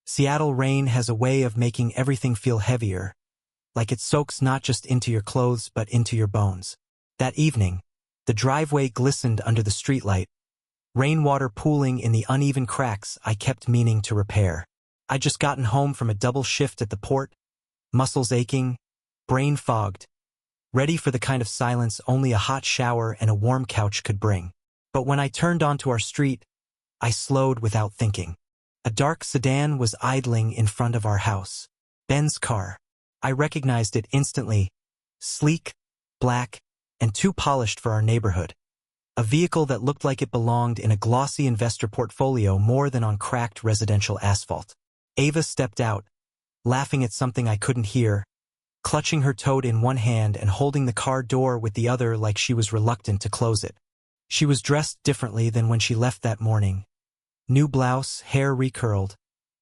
Seattle rain has a way of making everything feel heavier, like it soaks not just into your clothes but into your bones. That evening, the driveway glistened under the streetlight, rainwater pooling in the uneven cracks I kept meaning to repair. I'd just gotten home from a double shift at the port, muscles aching, brain fogged, ready for the kind of silence only a hot shower and a warm couch could bring. But when I turned onto our street, I slowed without thinking. A dark sedan was idling in front of our house. Ben's car. I recognized it instantly. Sleek, black, and too polished for our neighborhood. A vehicle that looked like it belonged in a glossy investor portfolio more than on cracked residential asphalt. Ava stepped out, laughing at something I couldn't hear, clutching her toad in one hand and holding the car door with the other like she was reluctant to close it. She was dressed differently than when she left that morning. New blouse, hair recurled,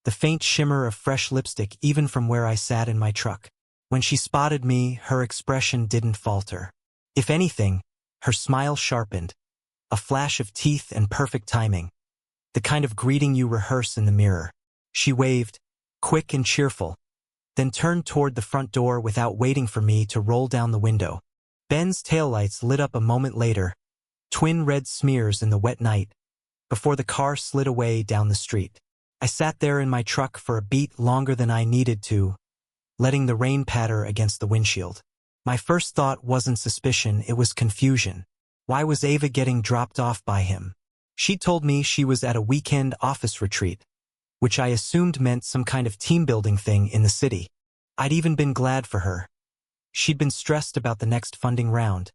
the faint shimmer of fresh lipstick even from where I sat in my truck. When she spotted me, her expression didn't falter. If anything, her smile sharpened, a flash of teeth and perfect timing, the kind of greeting you rehearse in the mirror. She waved, quick and cheerful, then turned toward the front door without waiting for me to roll down the window. Ben's taillights lit up a moment later, twin red smears in the wet night, before the car slid away down the street. I sat there in my truck for a beat longer than I needed to, letting the rain patter against the windshield. My first thought wasn't suspicion, it was confusion. Why was Ava getting dropped off by him? She told me she was at a weekend office retreat, which I assumed meant some kind of team-building thing in the city. I'd even been glad for her. She'd been stressed about the next funding round,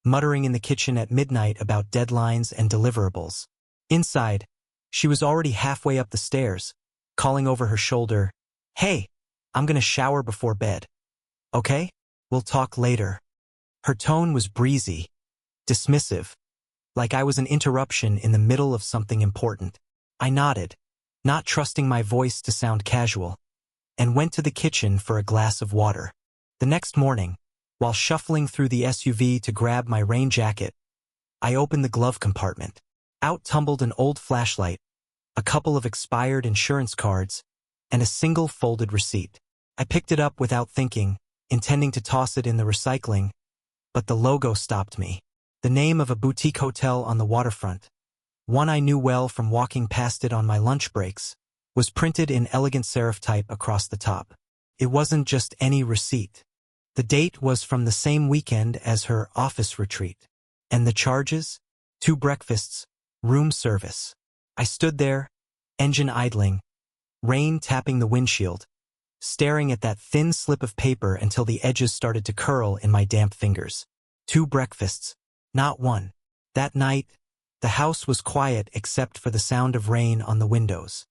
muttering in the kitchen at midnight about deadlines and deliverables. Inside, she was already halfway up the stairs, calling over her shoulder, "Hey, I'm gonna shower before bed. Okay? We'll talk later." Her tone was breezy, dismissive, like I was an interruption in the middle of something important. I nodded, not trusting my voice to sound casual, and went to the kitchen for a glass of water. The next morning, while shuffling through the SUV to grab my rain jacket, I opened the glove compartment. Out tumbled an old flashlight, a couple of expired insurance cards, and a single folded receipt. I picked it up without thinking, intending to toss it in the recycling, but the logo stopped me. The name of a boutique hotel on the waterfront, one I knew well from walking past it on my lunch breaks, was printed in elegant serif type across the top. It wasn't just any receipt. The date was from the same weekend as her office retreat. And the charges? 2 breakfasts, room service. I stood there, engine idling, rain tapping the windshield, staring at that thin slip of paper until the edges started to curl in my damp fingers. 2 breakfasts, not one. That night, the house was quiet except for the sound of rain on the windows.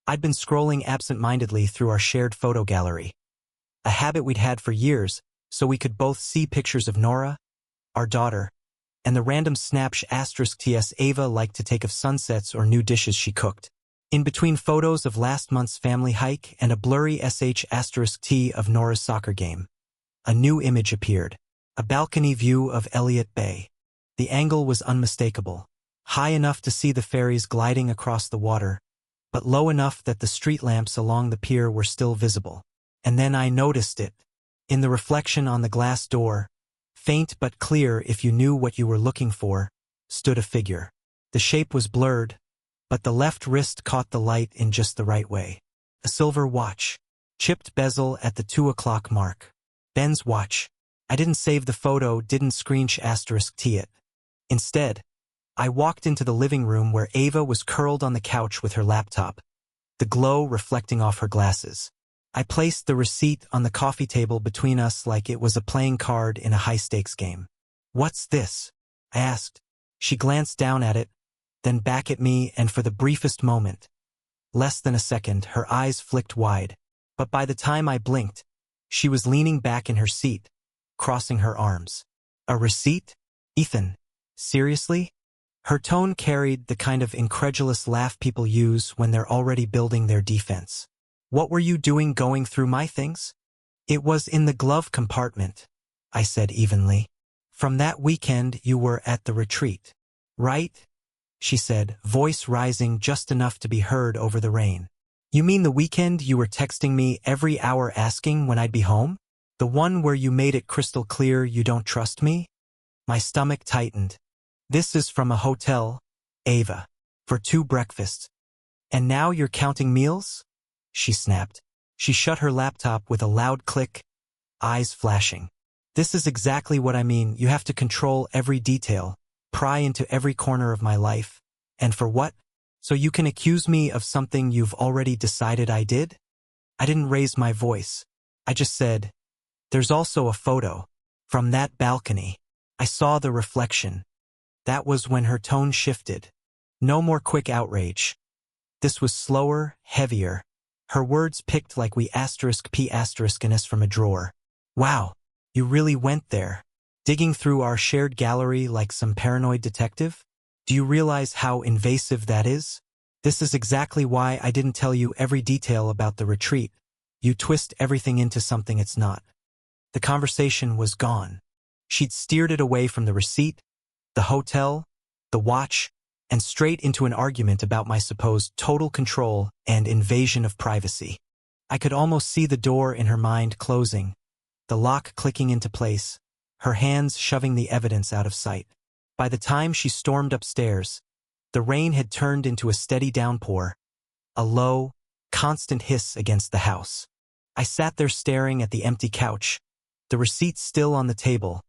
I'd been scrolling absent-mindedly through our shared photo gallery, a habit we'd had for years, so we could both see pictures of Nora, our daughter, and the random snaps *TS Ava liked to take of sunsets or new dishes she cooked. In between photos of last month's family hike and a blurry *T of Nora's soccer game, a new image appeared, a balcony view of Elliott Bay. The angle was unmistakable, high enough to see the ferries gliding across the water, but low enough that the street lamps along the pier were still visible. And then I noticed it. In the reflection on the glass door, faint but clear if you knew what you were looking for, stood a figure. The shape was blurred, but the left wrist caught the light in just the right way. A silver watch, chipped bezel at the 2 o'clock mark. Ben's watch. I didn't save the photo, didn't *T it. Instead, I walked into the living room where Ava was curled on the couch with her laptop, the glow reflecting off her glasses. I placed the receipt on the coffee table between us like it was a playing card in a high-stakes game. "What's this?" I asked. She glanced down at it, then back at me, and for the briefest moment, less than a second, her eyes flicked wide. But by the time I blinked, she was leaning back in her seat, crossing her arms. "A receipt? Ethan, seriously?" Her tone carried the kind of incredulous laugh people use when they're already building their defense. "What were you doing going through my things?" "It was in the glove compartment," I said evenly. "From that weekend you were at the retreat, right?" she said, voice rising just enough to be heard over the rain. You mean the weekend you were texting me every hour asking when I'd be home? The one where you made it crystal clear you don't trust me? My stomach tightened. This is from a hotel, Ava, for 2 breakfasts. And now you're counting meals? She snapped. She shut her laptop with a loud click, eyes flashing. This is exactly what I mean. You have to control every detail, pry into every corner of my life. And for what? So you can accuse me of something you've already decided I did? I didn't raise my voice. I just said, there's also a photo. From that balcony. I saw the reflection. That was when her tone shifted. No more quick outrage. This was slower, heavier. Her words picked like we *p***ness from a drawer. Wow, you really went there. Digging through our shared gallery like some paranoid detective? Do you realize how invasive that is? This is exactly why I didn't tell you every detail about the retreat. You twist everything into something it's not. The conversation was gone. She'd steered it away from the receipt, the hotel, the watch, and straight into an argument about my supposed total control and invasion of privacy. I could almost see the door in her mind closing, the lock clicking into place, her hands shoving the evidence out of sight. By the time she stormed upstairs, the rain had turned into a steady downpour, a low, constant hiss against the house. I sat there staring at the empty couch, the receipt still on the table,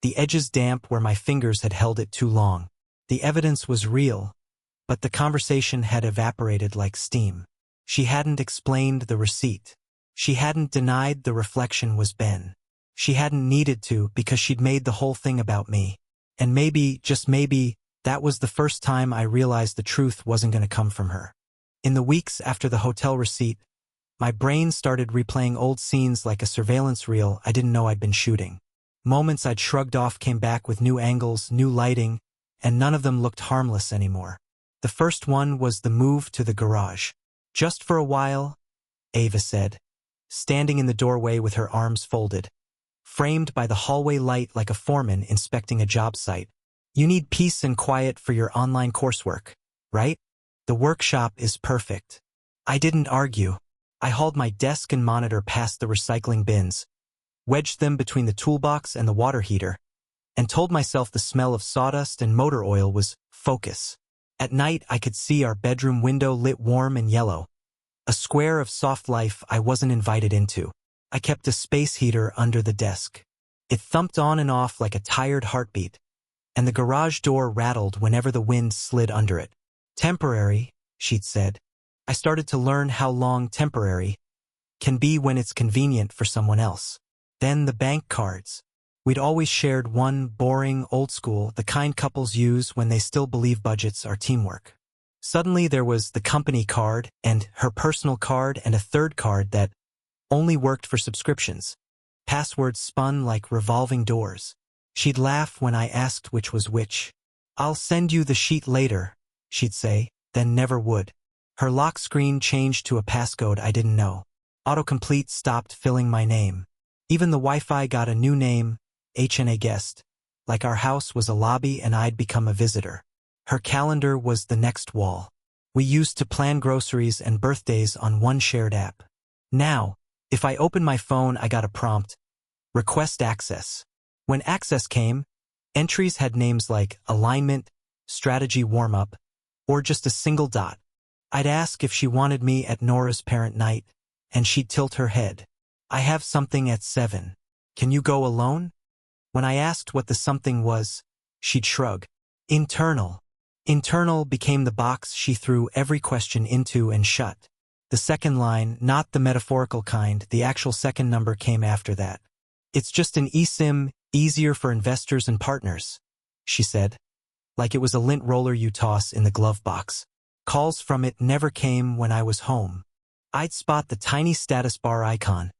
the edges damp where my fingers had held it too long. The evidence was real, but the conversation had evaporated like steam. She hadn't explained the receipt. She hadn't denied the reflection was Ben. She hadn't needed to because she'd made the whole thing about me. And maybe, just maybe, that was the first time I realized the truth wasn't going to come from her. In the weeks after the hotel receipt, my brain started replaying old scenes like a surveillance reel I didn't know I'd been shooting. Moments I'd shrugged off came back with new angles, new lighting, and none of them looked harmless anymore. The first one was the move to the garage. Just for a while, Ava said, standing in the doorway with her arms folded, framed by the hallway light like a foreman inspecting a job site. You need peace and quiet for your online coursework, right? The workshop is perfect. I didn't argue. I hauled my desk and monitor past the recycling bins, wedged them between the toolbox and the water heater, and told myself the smell of sawdust and motor oil was focus. At night, I could see our bedroom window lit warm and yellow, a square of soft life I wasn't invited into. I kept a space heater under the desk. It thumped on and off like a tired heartbeat, and the garage door rattled whenever the wind slid under it. Temporary, she'd said. I started to learn how long temporary can be when it's convenient for someone else. Then the bank cards. We'd always shared one, boring, old school, the kind couples use when they still believe budgets are teamwork. Suddenly there was the company card and her personal card and a third card that only worked for subscriptions. Passwords spun like revolving doors. She'd laugh when I asked which was which. I'll send you the sheet later, she'd say, then never would. Her lock screen changed to a passcode I didn't know. Autocomplete stopped filling my name. Even the Wi-Fi got a new name, HNA guest, like our house was a lobby and I'd become a visitor. Her calendar was the next wall. We used to plan groceries and birthdays on one shared app. Now, if I opened my phone, I got a prompt, request access. When access came, entries had names like alignment, strategy warm-up, or just a single dot. I'd ask if she wanted me at Nora's parent night, and she'd tilt her head. I have something at 7. Can you go alone? When I asked what the something was, she'd shrug. Internal. Internal became the box she threw every question into and shut. The second line, not the metaphorical kind, the actual second number came after that. It's just an eSIM, easier for investors and partners, she said, like it was a lint roller you toss in the glove box. Calls from it never came when I was home. I'd spot the tiny status bar icon,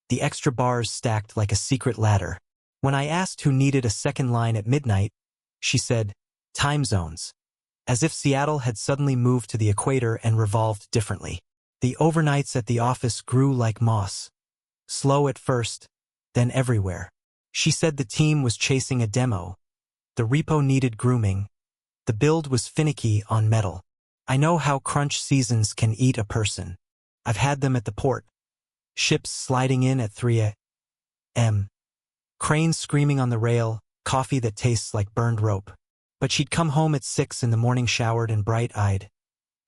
the extra bars stacked like a secret ladder. When I asked who needed a second line at midnight, she said, time zones, as if Seattle had suddenly moved to the equator and revolved differently. The overnights at the office grew like moss. Slow at first, then everywhere. She said the team was chasing a demo. The repo needed grooming. The build was finicky on metal. I know how crunch seasons can eat a person. I've had them at the port. Ships sliding in at 3 a.m. Cranes screaming on the rail, coffee that tastes like burned rope. But she'd come home at 6 in the morning showered and bright-eyed.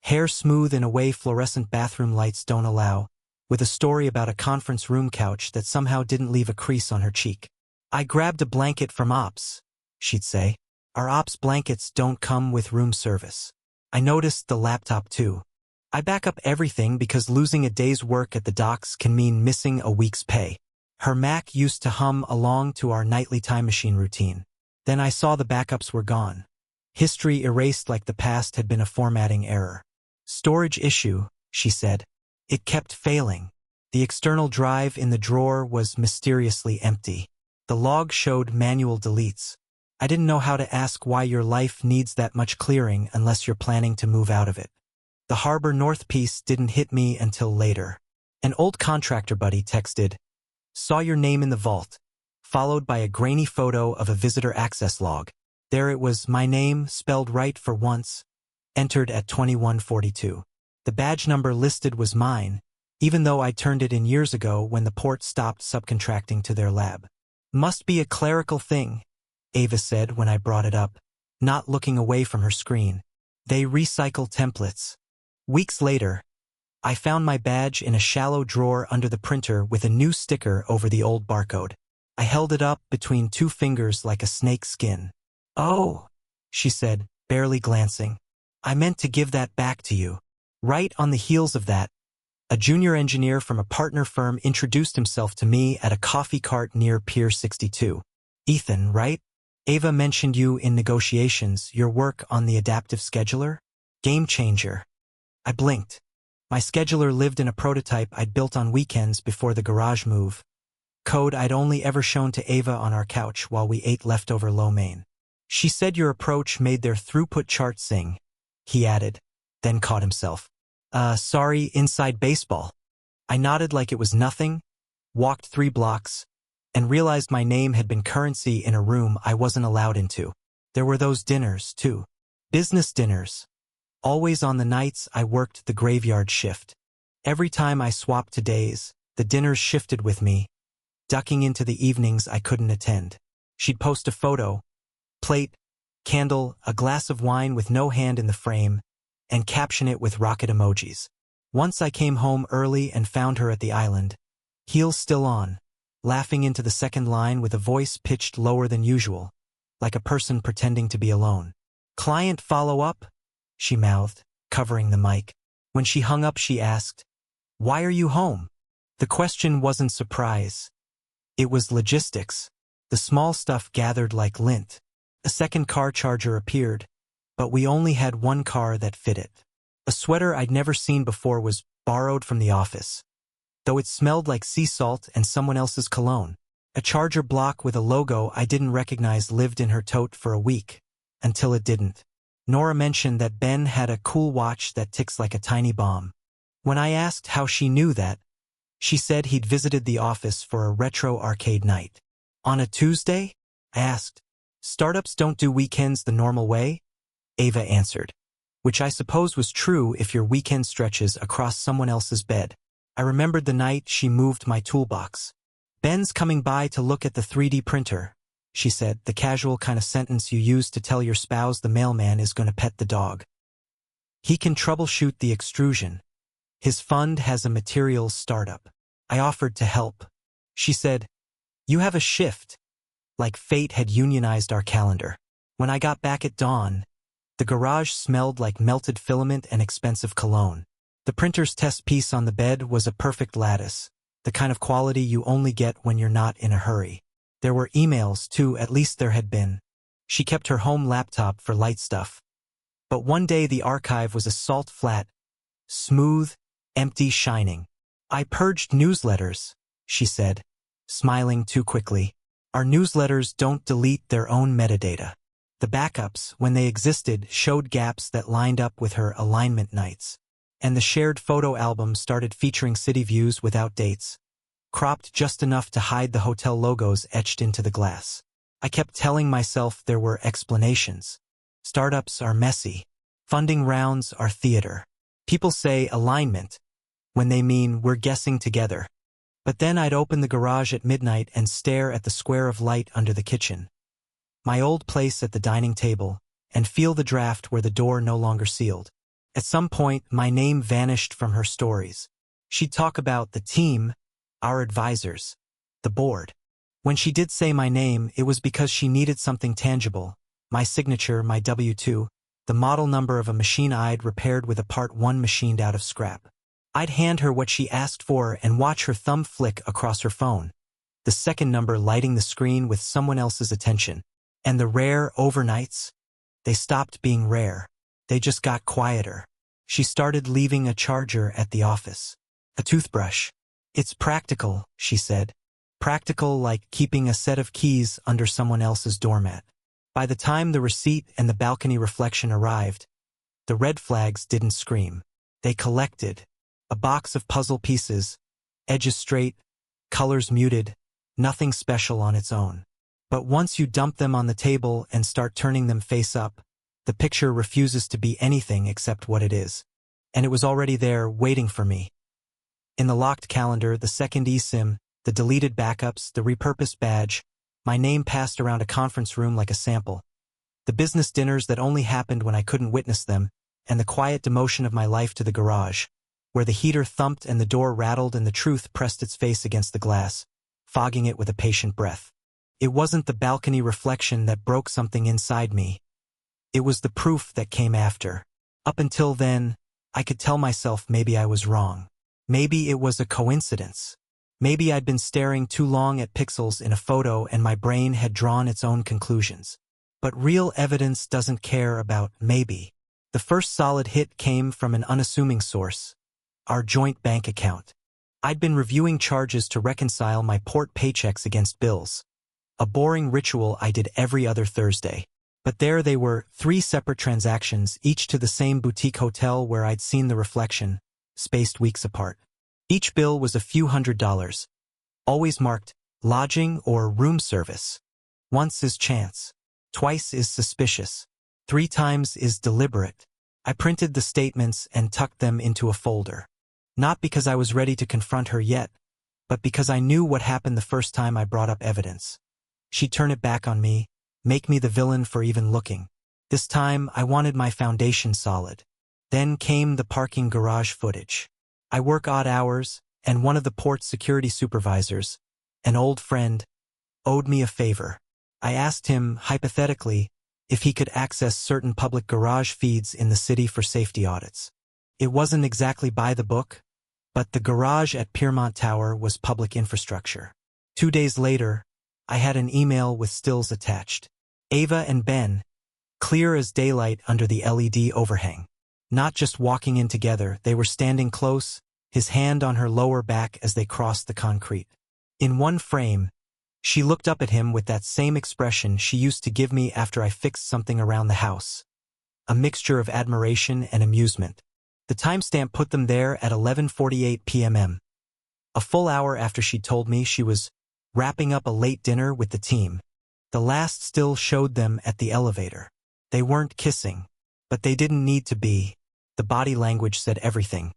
Hair smooth in a way fluorescent bathroom lights don't allow, with a story about a conference room couch that somehow didn't leave a crease on her cheek. I grabbed a blanket from Ops, she'd say. Our Ops blankets don't come with room service. I noticed the laptop too. I back up everything because losing a day's work at the docks can mean missing a week's pay. Her Mac used to hum along to our nightly time machine routine. Then I saw the backups were gone. History erased like the past had been a formatting error. Storage issue, she said. It kept failing. The external drive in the drawer was mysteriously empty. The log showed manual deletes. I didn't know how to ask why your life needs that much clearing unless you're planning to move out of it. The Harbor North piece didn't hit me until later. An old contractor buddy texted, "Saw your name in the vault," followed by a grainy photo of a visitor access log. There it was, my name, spelled right for once, entered at 2142. The badge number listed was mine, even though I turned it in years ago when the port stopped subcontracting to their lab. Must be a clerical thing, Ava said when I brought it up, not looking away from her screen. They recycle templates. Weeks later, I found my badge in a shallow drawer under the printer with a new sticker over the old barcode. I held it up between two fingers like a snake's skin. "Oh," she said, barely glancing. "I meant to give that back to you." Right on the heels of that, a junior engineer from a partner firm introduced himself to me at a coffee cart near Pier 62. "Ethan, right? Ava mentioned you in negotiations, your work on the adaptive scheduler? Game changer." I blinked. My scheduler lived in a prototype I'd built on weekends before the garage move. Code I'd only ever shown to Ava on our couch while we ate leftover lo mein. "She said your approach made their throughput chart sing," he added, then caught himself. Sorry, inside baseball." I nodded like it was nothing, walked 3 blocks, and realized my name had been currency in a room I wasn't allowed into. There were those dinners, too. Business dinners. Always on the nights I worked the graveyard shift. Every time I swapped to days, the dinners shifted with me, ducking into the evenings I couldn't attend. She'd post a photo, plate, candle, a glass of wine with no hand in the frame, and caption it with rocket emojis. Once I came home early and found her at the island, heels still on, laughing into the second line with a voice pitched lower than usual, like a person pretending to be alone. "Client follow-up?" she mouthed, covering the mic. When she hung up, she asked, "Why are you home?" The question wasn't surprise. It was logistics. The small stuff gathered like lint. A second car charger appeared, but we only had one car that fit it. A sweater I'd never seen before was borrowed from the office, though it smelled like sea salt and someone else's cologne. A charger block with a logo I didn't recognize lived in her tote for a week, until it didn't. Nora mentioned that Ben had a cool watch that ticks like a tiny bomb. When I asked how she knew that, she said he'd visited the office for a retro arcade night. "On a Tuesday?" I asked. "Startups don't do weekends the normal way?" Ava answered, which I suppose was true if your weekend stretches across someone else's bed. I remembered the night she moved my toolbox. "Ben's coming by to look at the 3D printer," she said, the casual kind of sentence you use to tell your spouse the mailman is going to pet the dog. "He can troubleshoot the extrusion. His fund has a materials startup." I offered to help. She said, "You have a shift." Like fate had unionized our calendar. When I got back at dawn, the garage smelled like melted filament and expensive cologne. The printer's test piece on the bed was a perfect lattice, the kind of quality you only get when you're not in a hurry. There were emails, too, at least there had been. She kept her home laptop for light stuff. But one day the archive was a salt flat, smooth, empty, shining. "I purged newsletters," she said, smiling too quickly. "Our newsletters don't delete their own metadata." The backups, when they existed, showed gaps that lined up with her alignment nights. And the shared photo album started featuring city views without dates, cropped just enough to hide the hotel logos etched into the glass. I kept telling myself there were explanations. Startups are messy. Funding rounds are theater. People say alignment, when they mean we're guessing together. But then I'd open the garage at midnight and stare at the square of light under the kitchen, my old place at the dining table, and feel the draft where the door no longer sealed. At some point, my name vanished from her stories. She'd talk about the team, our advisors, the board. When she did say my name, it was because she needed something tangible, my signature, my W-2, the model number of a machine I'd repaired with a Part 1 machined out of scrap. I'd hand her what she asked for and watch her thumb flick across her phone, the second number lighting the screen with someone else's attention. And the rare overnights? They stopped being rare. They just got quieter. She started leaving a charger at the office. A toothbrush. It's practical, she said. Practical like keeping a set of keys under someone else's doormat. By the time the receipt and the balcony reflection arrived, the red flags didn't scream. They collected. A box of puzzle pieces, edges straight, colors muted, nothing special on its own. But once you dump them on the table and start turning them face up, the picture refuses to be anything except what it is. And it was already there, waiting for me. In the locked calendar, the second eSIM, the deleted backups, the repurposed badge, my name passed around a conference room like a sample. The business dinners that only happened when I couldn't witness them, and the quiet demotion of my life to the garage, where the heater thumped and the door rattled and the truth pressed its face against the glass, fogging it with a patient breath. It wasn't the balcony reflection that broke something inside me. It was the proof that came after. Up until then, I could tell myself maybe I was wrong. Maybe it was a coincidence. Maybe I'd been staring too long at pixels in a photo and my brain had drawn its own conclusions. But real evidence doesn't care about maybe. The first solid hit came from an unassuming source, our joint bank account. I'd been reviewing charges to reconcile my port paychecks against bills. A boring ritual I did every other Thursday. But there they were, 3 separate transactions, each to the same boutique hotel where I'd seen the reflection, spaced weeks apart. Each bill was a few $100s, always marked lodging or room service. Once is chance. Twice is suspicious. 3 times is deliberate. I printed the statements and tucked them into a folder. Not because I was ready to confront her yet, but because I knew what happened the first time I brought up evidence. She'd turn it back on me, make me the villain for even looking. This time, I wanted my foundation solid. Then came the parking garage footage. I work odd hours, and one of the port's security supervisors, an old friend, owed me a favor. I asked him, hypothetically, if he could access certain public garage feeds in the city for safety audits. It wasn't exactly by the book, but the garage at Piermont Tower was public infrastructure. 2 days later, I had an email with stills attached. Ava and Ben, clear as daylight under the LED overhang. Not just walking in together, they were standing close, his hand on her lower back as they crossed the concrete. In one frame, she looked up at him with that same expression she used to give me after I fixed something around the house. A mixture of admiration and amusement. The timestamp put them there at 11:48 p.m. A full hour after she'd told me she was wrapping up a late dinner with the team. The last still showed them at the elevator. They weren't kissing, but they didn't need to be. The body language said everything.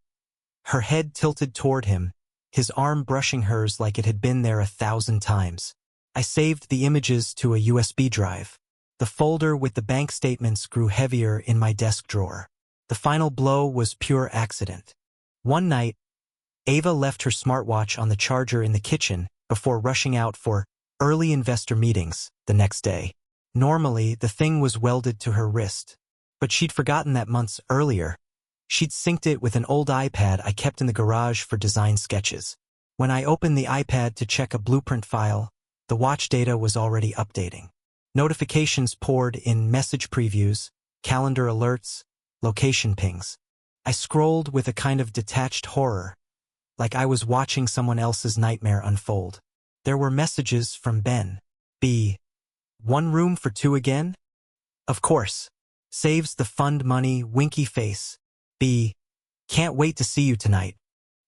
Her head tilted toward him, his arm brushing hers like it had been there 1,000 times. I saved the images to a USB drive. The folder with the bank statements grew heavier in my desk drawer. The final blow was pure accident. One night, Ava left her smartwatch on the charger in the kitchen before rushing out for early investor meetings the next day. Normally, the thing was welded to her wrist, but she'd forgotten that months earlier. She'd synced it with an old iPad I kept in the garage for design sketches. When I opened the iPad to check a blueprint file, the watch data was already updating. Notifications poured in, message previews, calendar alerts, location pings. I scrolled with a kind of detached horror, like I was watching someone else's nightmare unfold. There were messages from Ben. B. 1 room for 2 again? Of course. Saves the fund money, winky face. B. Can't wait to see you tonight.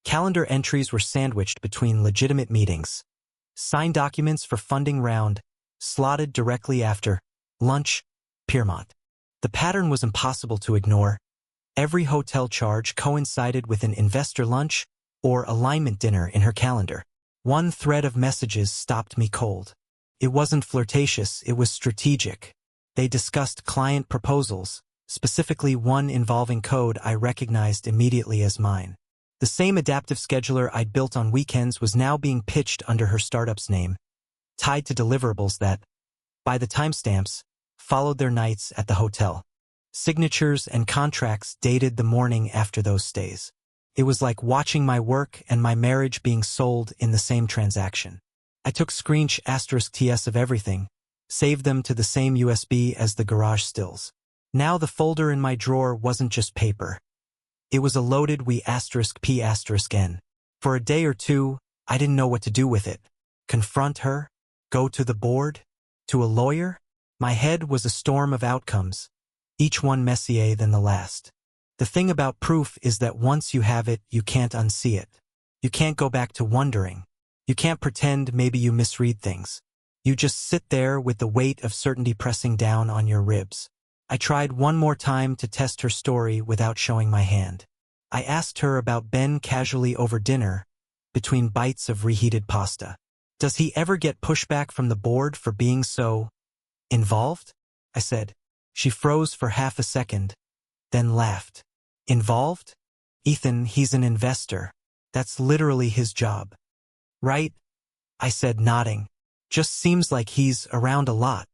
Calendar entries were sandwiched between legitimate meetings. Signed documents for funding round, slotted directly after lunch, Piermont. The pattern was impossible to ignore. Every hotel charge coincided with an investor lunch, or alignment dinner in her calendar. One thread of messages stopped me cold. It wasn't flirtatious, it was strategic. They discussed client proposals, specifically one involving code I recognized immediately as mine. The same adaptive scheduler I'd built on weekends was now being pitched under her startup's name, tied to deliverables that, by the timestamps, followed their nights at the hotel. Signatures and contracts dated the morning after those stays. It was like watching my work and my marriage being sold in the same transaction. I took **TS of everything, saved them to the same USB as the garage stills. Now the folder in my drawer wasn't just paper. It was a loaded **P***N. For a day or two, I didn't know what to do with it. Confront her? Go to the board? To a lawyer? My head was a storm of outcomes, each one messier than the last. The thing about proof is that once you have it, you can't unsee it. You can't go back to wondering. You can't pretend maybe you misread things. You just sit there with the weight of certainty pressing down on your ribs. I tried one more time to test her story without showing my hand. I asked her about Ben casually over dinner, between bites of reheated pasta. Does he ever get pushback from the board for being so involved? I said. She froze for half a second, then laughed. Involved? Ethan, he's an investor. That's literally his job. Right? I said, nodding. Just seems like he's around a lot.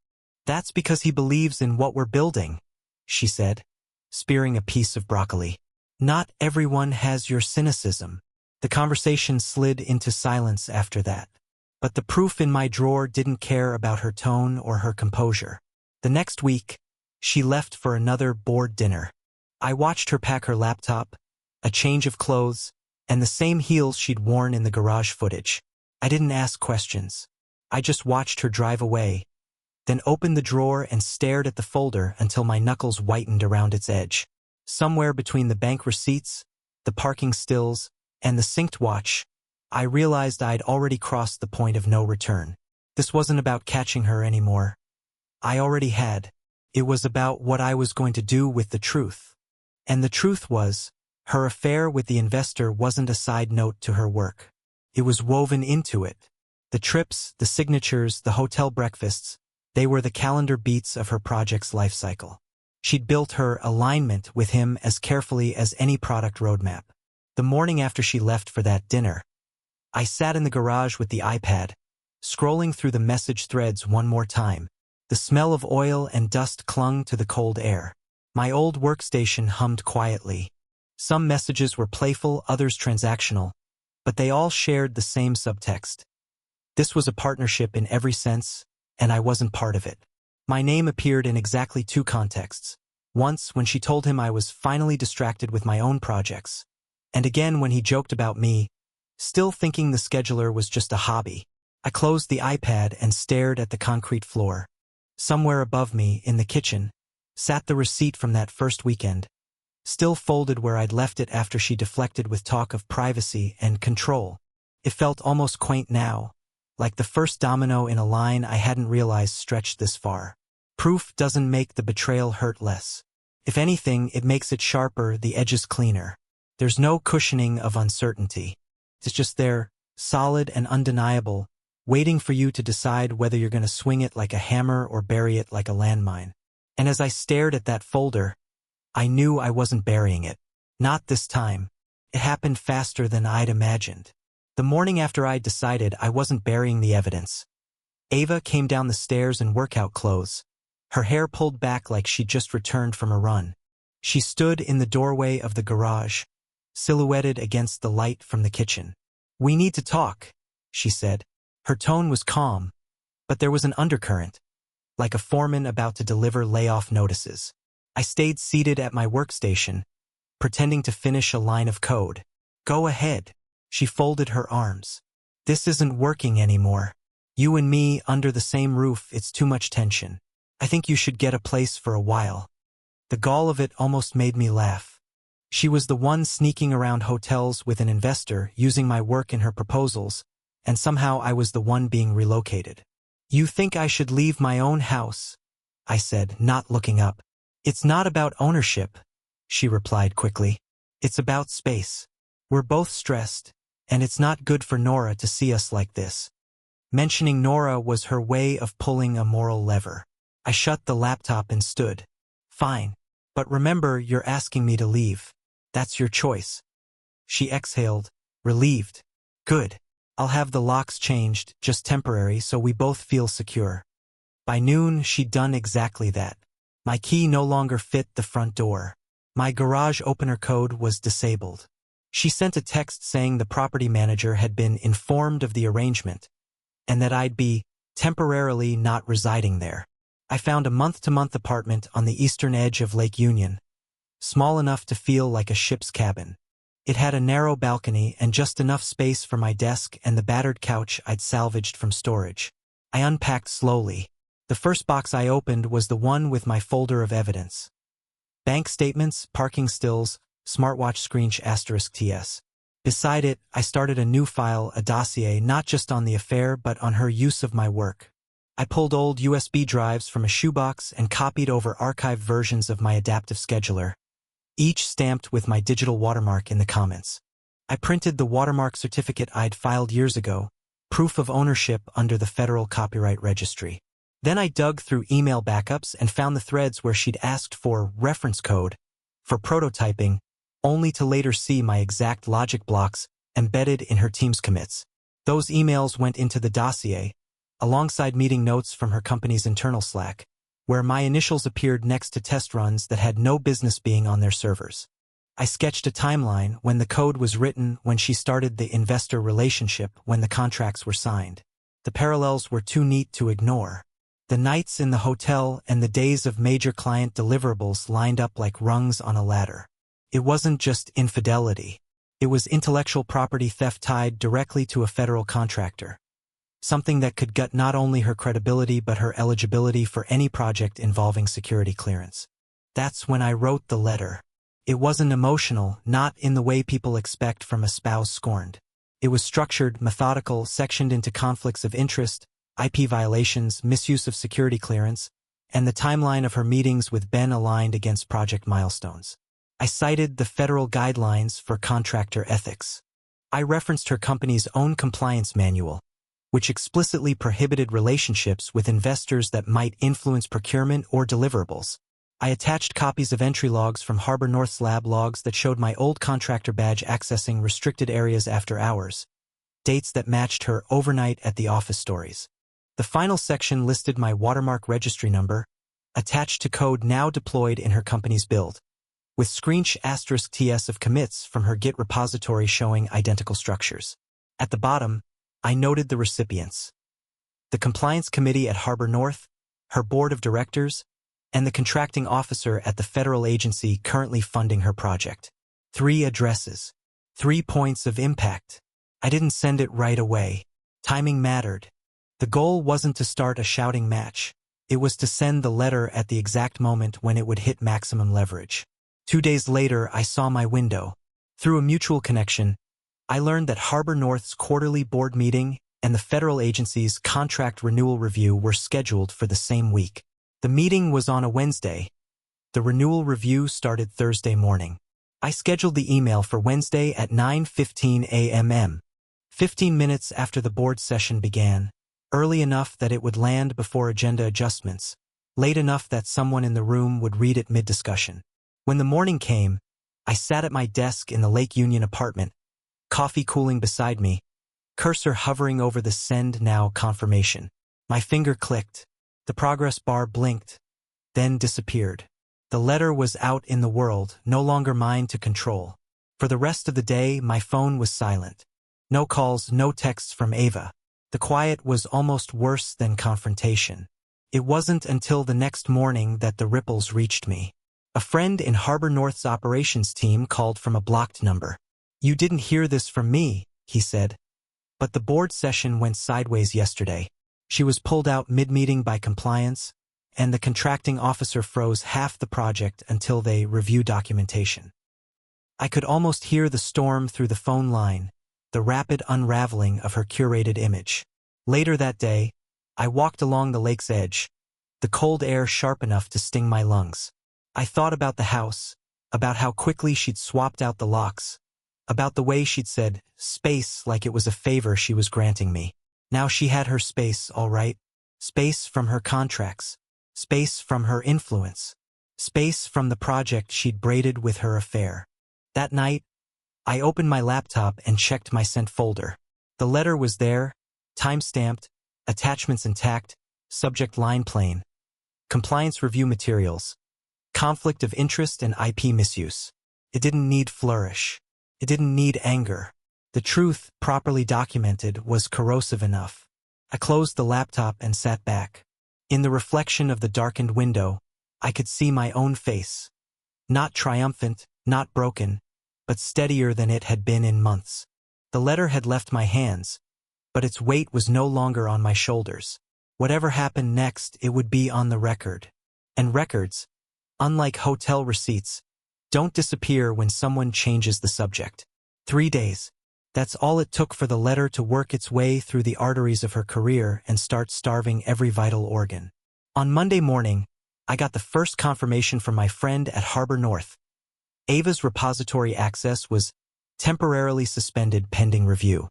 That's because he believes in what we're building, she said, spearing a piece of broccoli. Not everyone has your cynicism. The conversation slid into silence after that. But the proof in my drawer didn't care about her tone or her composure. The next week, she left for another board dinner. I watched her pack her laptop, a change of clothes, and the same heels she'd worn in the garage footage. I didn't ask questions. I just watched her drive away, then opened the drawer and stared at the folder until my knuckles whitened around its edge. Somewhere between the bank receipts, the parking stills, and the synced watch, I realized I'd already crossed the point of no return. This wasn't about catching her anymore. I already had. It was about what I was going to do with the truth. And the truth was, her affair with the investor wasn't a side note to her work. It was woven into it. The trips, the signatures, the hotel breakfasts, they were the calendar beats of her project's life cycle. She'd built her alignment with him as carefully as any product roadmap. The morning after she left for that dinner, I sat in the garage with the iPad, scrolling through the message threads one more time. The smell of oil and dust clung to the cold air. My old workstation hummed quietly. Some messages were playful, others transactional, but they all shared the same subtext. This was a partnership in every sense, and I wasn't part of it. My name appeared in exactly two contexts. Once when she told him I was finally distracted with my own projects, and again when he joked about me, still thinking the scheduler was just a hobby. I closed the iPad and stared at the concrete floor. Somewhere above me, in the kitchen, sat the receipt from that first weekend, still folded where I'd left it after she deflected with talk of privacy and control. It felt almost quaint now, like the first domino in a line I hadn't realized stretched this far. Proof doesn't make the betrayal hurt less. If anything, it makes it sharper, the edges cleaner. There's no cushioning of uncertainty. It's just there, solid and undeniable, waiting for you to decide whether you're going to swing it like a hammer or bury it like a landmine. And as I stared at that folder, I knew I wasn't burying it. Not this time. It happened faster than I'd imagined. The morning after I'd decided I wasn't burying the evidence, Ava came down the stairs in workout clothes, her hair pulled back like she'd just returned from a run. She stood in the doorway of the garage, silhouetted against the light from the kitchen. "We need to talk," she said. Her tone was calm, but there was an undercurrent, like a foreman about to deliver layoff notices. I stayed seated at my workstation, pretending to finish a line of code. "Go ahead." She folded her arms. "This isn't working anymore. You and me under the same roof, it's too much tension. I think you should get a place for a while." The gall of it almost made me laugh. She was the one sneaking around hotels with an investor, using my work in her proposals, and somehow I was the one being relocated. "You think I should leave my own house?" I said, not looking up. "It's not about ownership," she replied quickly. "It's about space. We're both stressed, And it's not good for Nora to see us like this. Mentioning Nora was her way of pulling a moral lever. I shut the laptop and stood. Fine. But remember, you're asking me to leave. That's your choice. She exhaled, relieved. Good. I'll have the locks changed, just temporary, so we both feel secure. By noon, she'd done exactly that. My key no longer fit the front door. My garage opener code was disabled. She sent a text saying the property manager had been informed of the arrangement, and that I'd be temporarily not residing there. I found a month-to-month apartment on the eastern edge of Lake Union, small enough to feel like a ship's cabin. It had a narrow balcony and just enough space for my desk and the battered couch I'd salvaged from storage. I unpacked slowly. The first box I opened was the one with my folder of evidence. Bank statements, parking stills, smartwatch screen *TS. Beside it, I started a new file, a dossier not just on the affair but on her use of my work. I pulled old USB drives from a shoebox and copied over archived versions of my adaptive scheduler, each stamped with my digital watermark in the comments. I printed the watermark certificate I'd filed years ago, proof of ownership under the Federal Copyright Registry. Then I dug through email backups and found the threads where she'd asked for reference code for prototyping, only to later see my exact logic blocks embedded in her team's commits. Those emails went into the dossier, alongside meeting notes from her company's internal Slack, where my initials appeared next to test runs that had no business being on their servers. I sketched a timeline when the code was written, when she started the investor relationship, when the contracts were signed. The parallels were too neat to ignore. The nights in the hotel and the days of major client deliverables lined up like rungs on a ladder. It wasn't just infidelity. It was intellectual property theft tied directly to a federal contractor. Something that could gut not only her credibility but her eligibility for any project involving security clearance. That's when I wrote the letter. It wasn't emotional, not in the way people expect from a spouse scorned. It was structured, methodical, sectioned into conflicts of interest, IP violations, misuse of security clearance, and the timeline of her meetings with Ben aligned against project milestones. I cited the federal guidelines for contractor ethics. I referenced her company's own compliance manual, which explicitly prohibited relationships with investors that might influence procurement or deliverables. I attached copies of entry logs from Harbor North's lab logs that showed my old contractor badge accessing restricted areas after hours, dates that matched her overnight at the office stories. The final section listed my watermark registry number, attached to code now deployed in her company's build, with **TS of commits from her Git repository showing identical structures. At the bottom, I noted the recipients: the compliance committee at Harbor North, her board of directors, and the contracting officer at the federal agency currently funding her project. 3 addresses. 3 points of impact. I didn't send it right away. Timing mattered. The goal wasn't to start a shouting match. It was to send the letter at the exact moment when it would hit maximum leverage. 2 days later, I saw my window. Through a mutual connection, I learned that Harbor North's quarterly board meeting and the federal agency's contract renewal review were scheduled for the same week. The meeting was on a Wednesday. The renewal review started Thursday morning. I scheduled the email for Wednesday at 9:15 a.m., 15 minutes after the board session began, early enough that it would land before agenda adjustments, late enough that someone in the room would read it mid-discussion. When the morning came, I sat at my desk in the Lake Union apartment, coffee cooling beside me, cursor hovering over the send now confirmation. My finger clicked. The progress bar blinked, then disappeared. The letter was out in the world, no longer mine to control. For the rest of the day, my phone was silent. No calls, no texts from Ava. The quiet was almost worse than confrontation. It wasn't until the next morning that the ripples reached me. A friend in Harbor North's operations team called from a blocked number. "You didn't hear this from me," he said. "But the board session went sideways yesterday. She was pulled out mid-meeting by compliance, and the contracting officer froze half the project until they review documentation." I could almost hear the storm through the phone line, the rapid unraveling of her curated image. Later that day, I walked along the lake's edge, the cold air sharp enough to sting my lungs. I thought about the house, about how quickly she'd swapped out the locks, about the way she'd said space like it was a favor she was granting me. Now she had her space, all right. Space from her contracts. Space from her influence. Space from the project she'd braided with her affair. That night, I opened my laptop and checked my sent folder. The letter was there, time-stamped, attachments intact, subject line plain. Compliance review materials. Conflict of interest and IP misuse. It didn't need flourish. It didn't need anger. The truth, properly documented, was corrosive enough. I closed the laptop and sat back. In the reflection of the darkened window, I could see my own face. Not triumphant, not broken, but steadier than it had been in months. The letter had left my hands, but its weight was no longer on my shoulders. Whatever happened next, it would be on the record. And records, unlike hotel receipts, don't disappear when someone changes the subject. 3 days. That's all it took for the letter to work its way through the arteries of her career and start starving every vital organ. On Monday morning, I got the first confirmation from my friend at Harbor North. Ava's repository access was temporarily suspended pending review.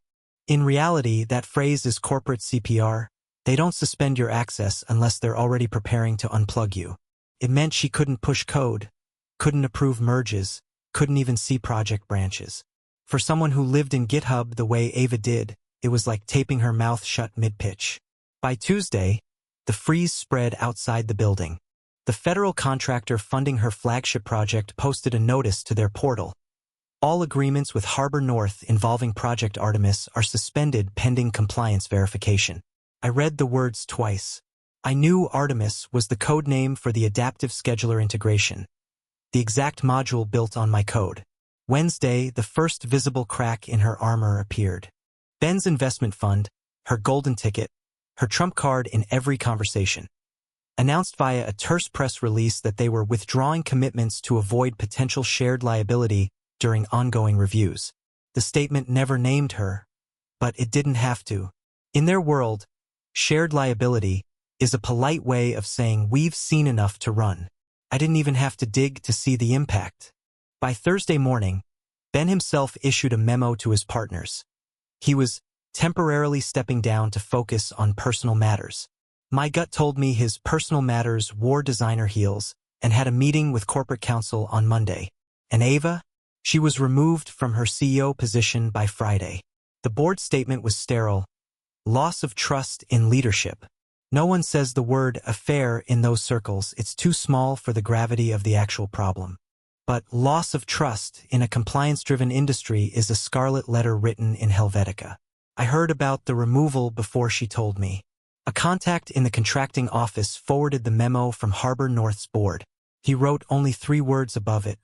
In reality, that phrase is corporate CPR. They don't suspend your access unless they're already preparing to unplug you. It meant she couldn't push code, couldn't approve merges, couldn't even see project branches. For someone who lived in GitHub the way Ava did, it was like taping her mouth shut mid-pitch. By Tuesday, the freeze spread outside the building. The federal contractor funding her flagship project posted a notice to their portal. All agreements with Harbor North involving Project Artemis are suspended pending compliance verification. I read the words twice. I knew Artemis was the code name for the adaptive scheduler integration, the exact module built on my code. Wednesday, the first visible crack in her armor appeared. Ben's investment fund, her golden ticket, her trump card in every conversation, announced via a terse press release that they were withdrawing commitments to avoid potential shared liability during ongoing reviews. The statement never named her, but it didn't have to. In their world, shared liability is a polite way of saying we've seen enough to run. I didn't even have to dig to see the impact. By Thursday morning, Ben himself issued a memo to his partners. He was temporarily stepping down to focus on personal matters. My gut told me his personal matters wore designer heels and had a meeting with corporate counsel on Monday. And Ava? She was removed from her CEO position by Friday. The board statement was sterile. Loss of trust in leadership. No one says the word affair in those circles. It's too small for the gravity of the actual problem. But loss of trust in a compliance-driven industry is a scarlet letter written in Helvetica. I heard about the removal before she told me. A contact in the contracting office forwarded the memo from Harbor North's board. He wrote only 3 words above it.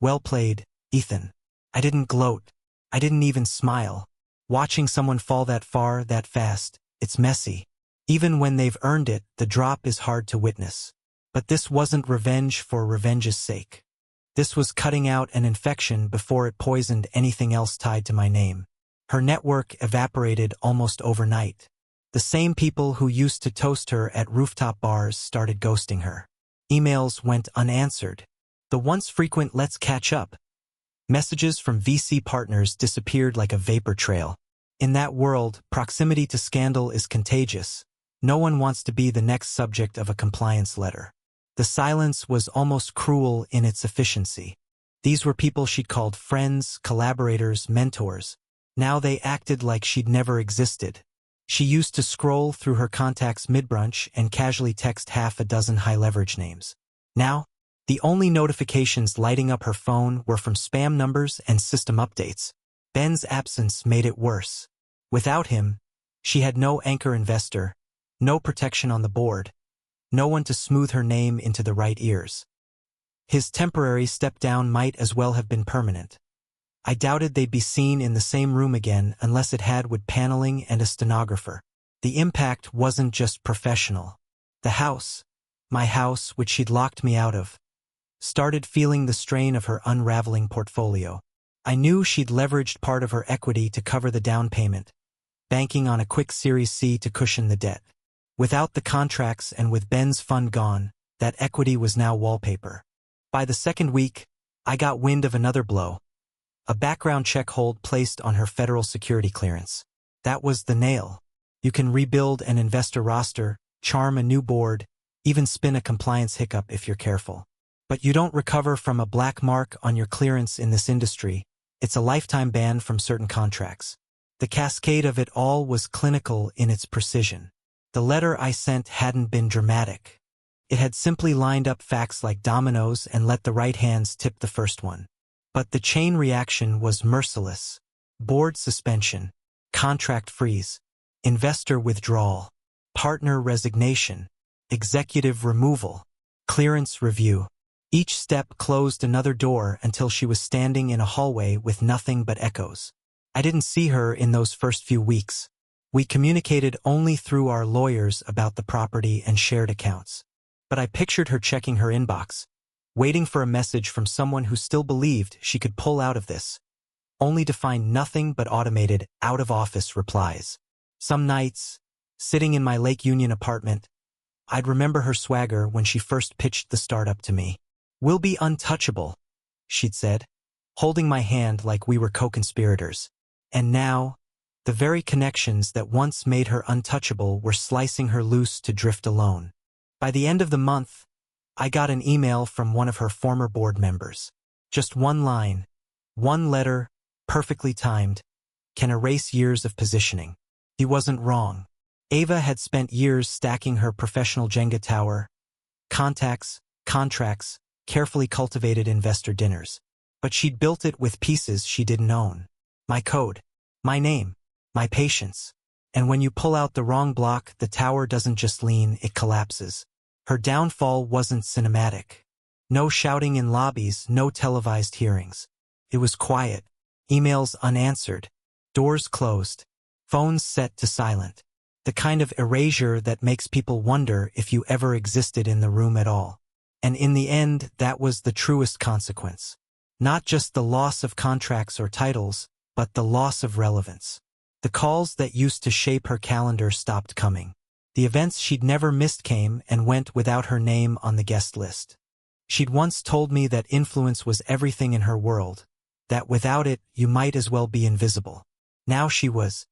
Well played, Ethan. I didn't gloat. I didn't even smile. Watching someone fall that far, that fast, it's messy. Even when they've earned it, the drop is hard to witness. But this wasn't revenge for revenge's sake. This was cutting out an infection before it poisoned anything else tied to my name. Her network evaporated almost overnight. The same people who used to toast her at rooftop bars started ghosting her. Emails went unanswered. The once frequent "let's catch up" messages from VC partners disappeared like a vapor trail. In that world, proximity to scandal is contagious. No one wants to be the next subject of a compliance letter. The silence was almost cruel in its efficiency. These were people she'd called friends, collaborators, mentors. Now they acted like she'd never existed. She used to scroll through her contacts mid-brunch and casually text half a dozen high-leverage names. Now, the only notifications lighting up her phone were from spam numbers and system updates. Ben's absence made it worse. Without him, she had no anchor investor, no protection on the board, no one to smooth her name into the right ears. His temporary step-down might as well have been permanent. I doubted they'd be seen in the same room again unless it had wood paneling and a stenographer. The impact wasn't just professional. The house, my house which she'd locked me out of, started feeling the strain of her unraveling portfolio. I knew she'd leveraged part of her equity to cover the down payment, banking on a quick Series C to cushion the debt. Without the contracts and with Ben's fund gone, that equity was now wallpaper. By the second week, I got wind of another blow. A background check hold placed on her federal security clearance. That was the nail. You can rebuild an investor roster, charm a new board, even spin a compliance hiccup if you're careful. But you don't recover from a black mark on your clearance in this industry. It's a lifetime ban from certain contracts. The cascade of it all was clinical in its precision. The letter I sent hadn't been dramatic. It had simply lined up facts like dominoes and let the right hands tip the first one. But the chain reaction was merciless. Board suspension, contract freeze, investor withdrawal, partner resignation, executive removal, clearance review. Each step closed another door until she was standing in a hallway with nothing but echoes. I didn't see her in those first few weeks. We communicated only through our lawyers about the property and shared accounts. But I pictured her checking her inbox, waiting for a message from someone who still believed she could pull out of this, only to find nothing but automated, out-of-office replies. Some nights, sitting in my Lake Union apartment, I'd remember her swagger when she first pitched the startup to me. "We'll be untouchable," she'd said, holding my hand like we were co-conspirators. And now, the very connections that once made her untouchable were slicing her loose to drift alone. By the end of the month, I got an email from one of her former board members. Just one line, one letter, perfectly timed, can erase years of positioning. He wasn't wrong. Ava had spent years stacking her professional Jenga tower, contacts, contracts, carefully cultivated investor dinners. But she'd built it with pieces she didn't own. My code, my name, my patience. And when you pull out the wrong block, the tower doesn't just lean, it collapses. Her downfall wasn't cinematic. No shouting in lobbies, no televised hearings. It was quiet, emails unanswered, doors closed, phones set to silent. The kind of erasure that makes people wonder if you ever existed in the room at all. And in the end, that was the truest consequence. Not just the loss of contracts or titles, but the loss of relevance. The calls that used to shape her calendar stopped coming. The events she'd never missed came and went without her name on the guest list. She'd once told me that influence was everything in her world, that without it, you might as well be invisible. Now she was